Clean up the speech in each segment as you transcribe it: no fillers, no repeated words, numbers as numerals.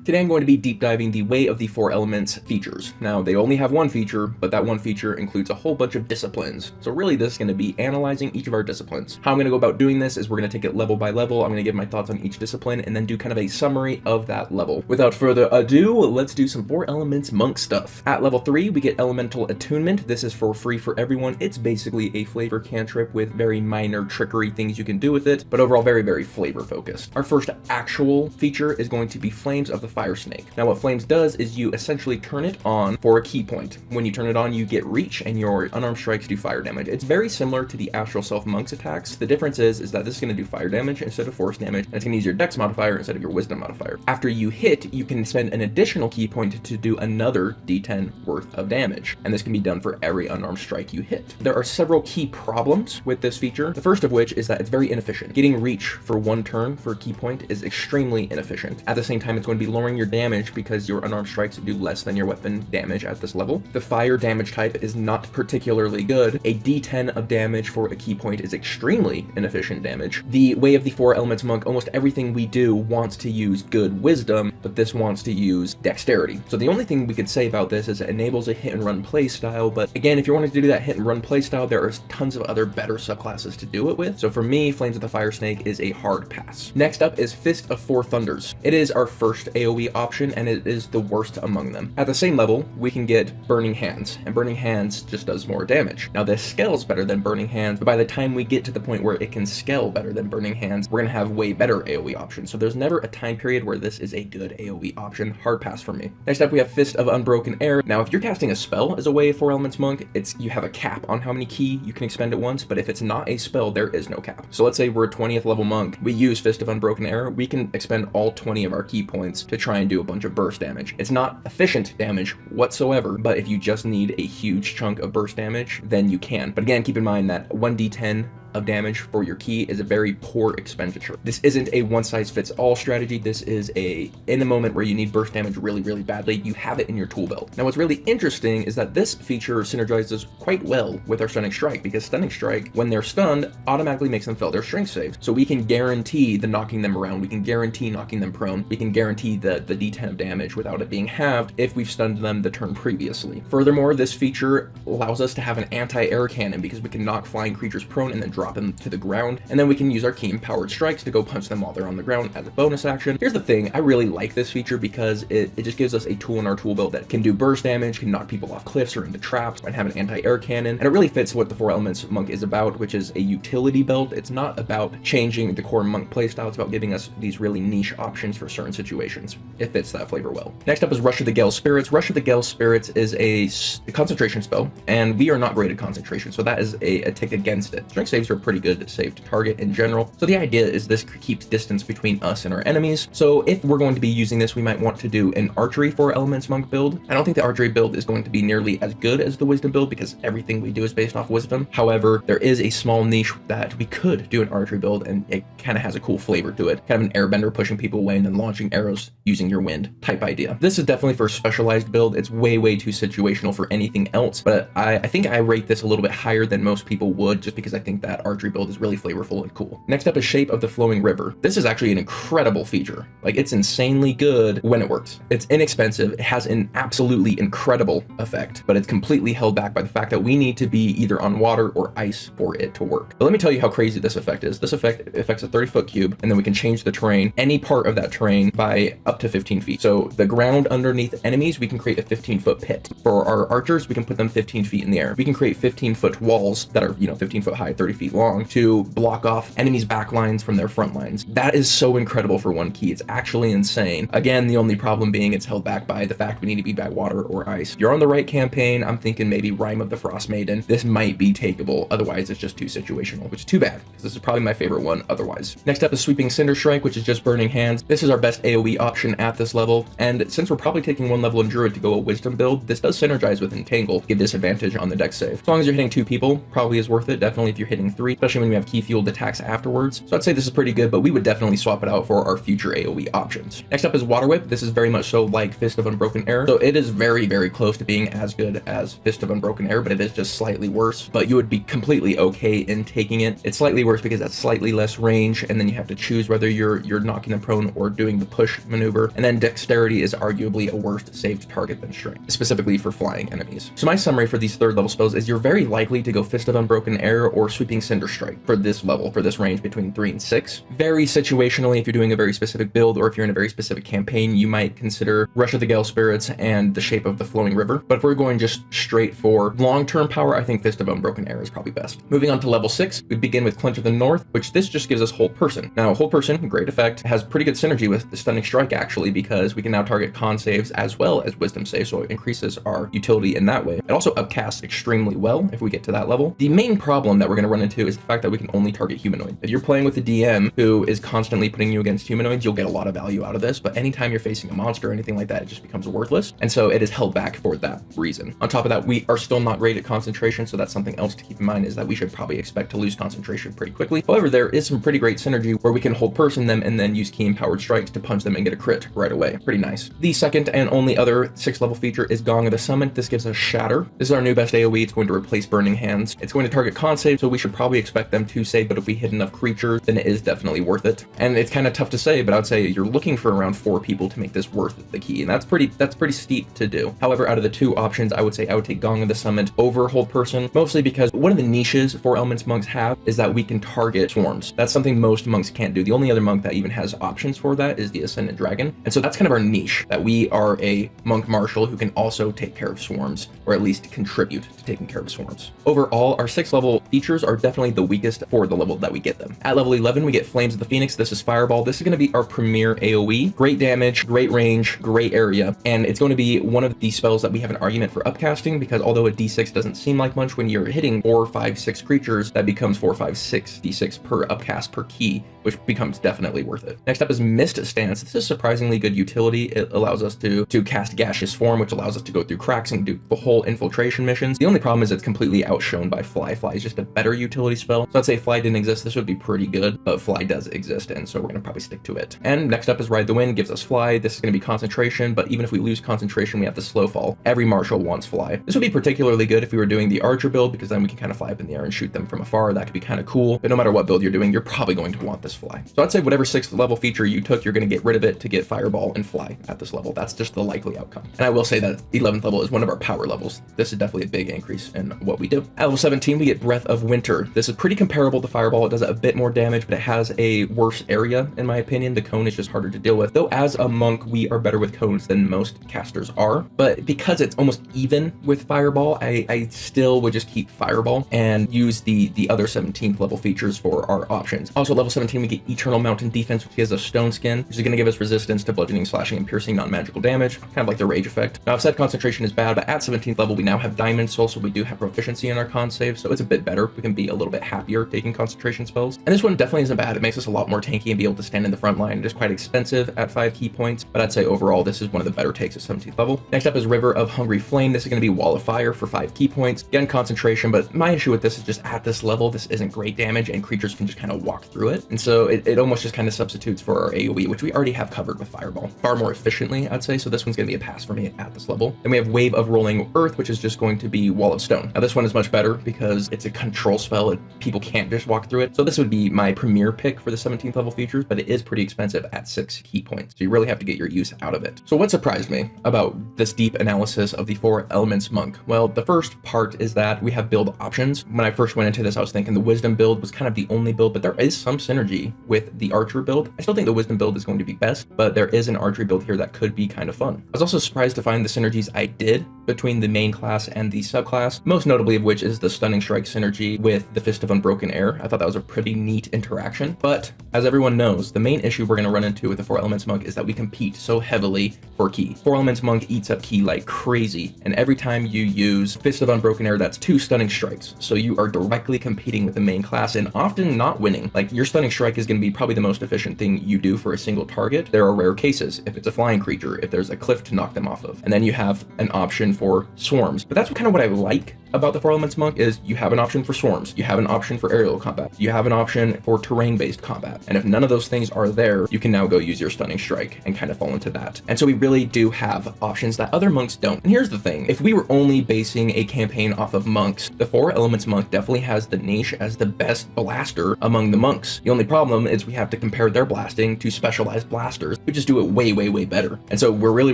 Today I'm going to be deep diving the Way of the Four Elements features. Now, they only have one feature, but that one feature includes a whole bunch of disciplines. So really this is going to be analyzing each of our disciplines. How I'm going to go about doing this is we're going to take it level by level. I'm going to give my thoughts on each discipline and then do kind of a summary of that level. Without further ado, let's do some Four Elements monk stuff. At level 3, we get Elemental Attunement. This is for free for everyone. It's basically a flavor cantrip with very minor trickery things you can do with it, but overall very, very flavor focused. Our first actual feature is going to be Flames of the Fire Snake. Now what Flames does is you essentially turn it on for a key point. When you turn it on, you get reach and your unarmed strikes do fire damage. It's very similar to the Astral Self Monk's attacks. The difference is that this is going to do fire damage instead of force damage, and it's going to use your dex modifier instead of your wisdom modifier. After you hit, you can spend an additional key point to do another d10 worth of damage, and this can be done for every unarmed strike you hit. There are several key problems with this feature, the first of which is that it's very inefficient. Getting reach for one turn for a key point is extremely inefficient. At the same time, it's going to be lowering your damage because your unarmed strikes do less than your weapon damage at this level. The fire damage type is not particularly good. A d10 of damage for a key point is extremely inefficient damage. The Way of the Four Elements monk, almost everything we do wants to use good wisdom, but this wants to use dexterity. So the only thing we could say about this is it enables a hit and run play style, but again, if you're wanting to do that hit and run play style, there are tons of other better subclasses to do it with. So for me, Flames of the Fire Snake is a hard pass. Next up is Fist of Four Thunders. It is our first AoE option, and it is the worst among them. At the same level, we can get Burning Hands, and Burning Hands just does more damage. Now this scales better than Burning Hands, but by the time we get to the point where it can scale better than Burning Hands, we're gonna have way better AoE options. So there's never a time period where this is a good AoE option. Hard pass for me. Next up, we have Fist of Unbroken Air. Now, if you're casting a spell as a Way of Four Elements monk, you have a cap on how many ki you can expend at once, but if it's not a spell, there is no cap. So let's say we're a 20th level monk, we use Fist of Unbroken Air, we can expend all 20 of our ki points to try and do a bunch of burst damage. It's not efficient damage whatsoever, but if you just need a huge chunk of burst damage, then you can. But again, keep in mind that 1d10 of damage for your key is a very poor expenditure. This isn't a one-size-fits-all strategy. This is in a moment where you need burst damage really, really badly, you have it in your tool belt. Now what's really interesting is that this feature synergizes quite well with our Stunning Strike, because Stunning Strike, when they're stunned, automatically makes them fail their strength save. So we can guarantee the knocking them around, we can guarantee knocking them prone, we can guarantee the d10 of damage without it being halved if we've stunned them the turn previously. Furthermore, this feature allows us to have an anti-air cannon because we can knock flying creatures prone and then drop them to the ground, and then we can use our keen powered strikes to go punch them while they're on the ground as a bonus action. Here's the thing, I really like this feature because it just gives us a tool in our tool belt that can do burst damage, can knock people off cliffs or into traps, and have an anti-air cannon, and it really fits what the Four Elements monk is about, which is a utility belt. It's not about changing the core monk playstyle, it's about giving us these really niche options for certain situations. It fits that flavor well. Next up is Rush of the Gale Spirits. Rush of the Gale Spirits is a concentration spell, and we are not great at concentration, so that is a tick against it. Strength saves are pretty good save to target in general. So the idea is this keeps distance between us and our enemies. So if we're going to be using this, we might want to do an archery Four Elements monk build. I don't think the archery build is going to be nearly as good as the wisdom build because everything we do is based off wisdom. However, there is a small niche that we could do an archery build, and it kind of has a cool flavor to it. Kind of an airbender pushing people away and then launching arrows using your wind type idea. This is definitely for a specialized build. It's way, way too situational for anything else, but I think I rate this a little bit higher than most people would, just because I think that archery build is really flavorful and cool. Next up is Shape of the Flowing River. This is actually an incredible feature. Like, it's insanely good when it works. It's inexpensive, it has an absolutely incredible effect, but it's completely held back by the fact that we need to be either on water or ice for it to work. But let me tell you how crazy this effect is. This effect affects a 30-foot cube, and then we can change the terrain, any part of that terrain, by up to 15 feet. So the ground underneath enemies, we can create a 15-foot pit. For our archers, we can put them 15 feet in the air. We can create 15-foot walls that are, 15 foot high, 30 feet long to block off enemies' back lines from their front lines. That is so incredible for one key. It's actually insane. Again, the only problem being it's held back by the fact we need to be by water or ice. If you're on the right campaign, I'm thinking maybe Rime of the Frost Maiden. This might be takeable. Otherwise, it's just too situational, which is too bad, because this is probably my favorite one otherwise. Next up is Sweeping Cinder Strike, which is just Burning Hands. This is our best AoE option at this level, and since we're probably taking one level in Druid to go a Wisdom build, this does synergize with Entangle, give disadvantage on the dex save. As long as you're hitting 2 people, probably is worth it. Definitely if you're hitting 3, especially when we have key fueled attacks afterwards. So I'd say this is pretty good, but we would definitely swap it out for our future AoE options. Next up is Water Whip. This is very much so like Fist of Unbroken Air. So it is very, very close to being as good as Fist of Unbroken Air, but it is just slightly worse. But you would be completely okay in taking it. It's slightly worse because that's slightly less range, and then you have to choose whether you're knocking them prone or doing the push maneuver. And then Dexterity is arguably a worse saved target than Strength, specifically for flying enemies. So my summary for these third level spells is you're very likely to go Fist of Unbroken Air or Sweeping Cinder Strike for this level, for this range between 3 and 6. Very situationally, if you're doing a very specific build or if you're in a very specific campaign, you might consider Rush of the Gale Spirits and the Shape of the Flowing River. But if we're going just straight for long-term power, I think Fist of Unbroken Air is probably best. Moving on to level 6, we begin with Clench of the North, which this just gives us Hold Person. Now, Hold Person, great effect, has pretty good synergy with the Stunning Strike actually, because we can now target con saves as well as wisdom saves, so it increases our utility in that way. It also upcasts extremely well if we get to that level. The main problem that we're going to run into is the fact that we can only target humanoid. If you're playing with a DM who is constantly putting you against humanoids, you'll get a lot of value out of this, but anytime you're facing a monster or anything like that, it just becomes worthless, and so it is held back for that reason. On top of that, we are still not great at concentration, so that's something else to keep in mind, is that we should probably expect to lose concentration pretty quickly. However, there is some pretty great synergy where we can hold person them and then use key empowered strikes to punch them and get a crit right away. Pretty nice. The second and only other 6th level feature is Gong of the Summon. This gives us Shatter. This is our new best AoE. It's going to replace Burning Hands. It's going to target con save, so we should probably expect them to save, but if we hit enough creatures, then it is definitely worth it. And it's kind of tough to say, but I would say you're looking for around 4 people to make this worth the key, and that's pretty steep to do. However, out of the 2 options, I would say I would take Gong of the Summon over Hold Person, mostly because one of the niches 4 elements monks have is that we can target swarms. That's something most monks can't do. The only other monk that even has options for that is the Ascendant Dragon, and so that's kind of our niche, that we are a monk martial who can also take care of swarms, or at least contribute to taking care of swarms. Overall, our 6th level features are definitely the weakest for the level that we get them. At level 11, we get Flames of the Phoenix. This is Fireball. This is going to be our premier AoE. Great damage, great range, great area, and it's going to be one of the spells that we have an argument for upcasting, because although a d6 doesn't seem like much, when you're hitting 4, 5, 6 creatures, that becomes 4, 5, 6 d6 per upcast per key, which becomes definitely worth it. Next up is Mist Stance. This is surprisingly good utility. It allows us to cast Gaseous Form, which allows us to go through cracks and do the whole infiltration missions. The only problem is it's completely outshone by Fly. Fly is just a better utility spell. So I'd say Fly didn't exist, this would be pretty good, but Fly does exist, and so we're going to probably stick to it. And next up is Ride the Wind, gives us Fly. This is going to be concentration, but even if we lose concentration, we have the slow fall. Every martial wants Fly. This would be particularly good if we were doing the Archer build, because then we can kind of fly up in the air and shoot them from afar. That could be kind of cool, but no matter what build you're doing, you're probably going to want this Fly. So I'd say whatever 6th level feature you took, you're going to get rid of it to get Fireball and Fly at this level. That's just the likely outcome. And I will say that 11th level is one of our power levels. This is definitely a big increase in what we do. At level 17, we get Breath of Winter. This is pretty comparable to Fireball. It does a bit more damage, but it has a worse area, in my opinion. The cone is just harder to deal with. Though as a monk, we are better with cones than most casters are. But because it's almost even with Fireball, I still would just keep Fireball and use the other 17th level features for our options. Also, at level 17, we get Eternal Mountain Defense, which gives us Stone Skin, which is going to give us resistance to bludgeoning, slashing, and piercing non-magical damage, kind of like the Rage effect. Now, I've said concentration is bad, but at 17th level, we now have Diamond Soul, so we do have proficiency in our con save, so it's a bit better. We can be a little bit happier taking concentration spells. And this one definitely isn't bad. It makes us a lot more tanky and be able to stand in the front line. It is quite expensive at 5 key points, but I'd say overall, this is one of the better takes at 17th level. Next up is River of Hungry Flame. This is going to be Wall of Fire for 5 key points. Again, concentration, but my issue with this is just at this level, this isn't great damage, and creatures can just kind of walk through it. And so it almost just kind of substitutes for our AoE, which we already have covered with Fireball far more efficiently, I'd say. So this one's going to be a pass for me at this level. Then we have Wave of Rolling Earth, which is just going to be Wall of Stone. Now this one is much better because it's a control spell. People can't just walk through it. So this would be my premier pick for the 17th level features, but it is pretty expensive at 6 key points. So you really have to get your use out of it. So what surprised me about this deep analysis of the 4 elements monk? Well, the first part is that we have build options. When I first went into this, I was thinking the Wisdom build was kind of the only build, but there is some synergy with the Archer build. I still think the Wisdom build is going to be best, but there is an Archery build here that could be kind of fun. I was also surprised to find the synergies I did between the main class and the subclass, most notably of which is the Stunning Strike synergy with the Fist of Unbroken Air. I thought that was a pretty neat interaction, but as everyone knows, the main issue we're going to run into with the 4 elements monk is that we compete so heavily for key. 4 elements monk eats up key like crazy, and every time you use Fist of Unbroken Air, that's 2 Stunning Strikes, so you are directly competing with the main class and often not winning. Like, your Stunning Strike is going to be probably the most efficient thing you do for a single target. There are rare cases, if it's a flying creature, if there's a cliff to knock them off of, and then you have an option for swarms. But that's kind of what I like about the 4 Elements Monk is you have an option for swarms, you have an option for aerial combat, you have an option for terrain-based combat, and if none of those things are there, you can now go use your Stunning Strike and kind of fall into that. And so we really do have options that other monks don't. And here's the thing, if we were only basing a campaign off of monks, the 4 Elements Monk definitely has the niche as the best blaster among the monks. The only problem is we have to compare their blasting to specialized blasters who just do it way, way, way better. And so we're really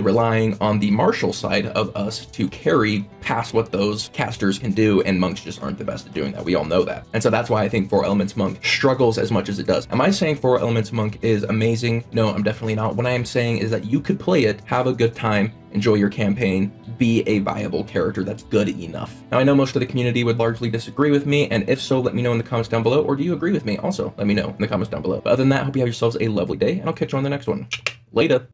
relying on the martial side of us to carry past what those casters can do, and monks just aren't the best at doing that. We all know that. And so that's why I think 4 Elements Monk struggles as much as it does. Am I saying 4 Elements Monk is amazing? No, I'm definitely not. What I am saying is that you could play it, have a good time, enjoy your campaign, be a viable character that's good enough. Now, I know most of the community would largely disagree with me, and if so, let me know in the comments down below, or do you agree with me? Also, let me know in the comments down below. But other than that, I hope you have yourselves a lovely day, and I'll catch you on the next one. Later.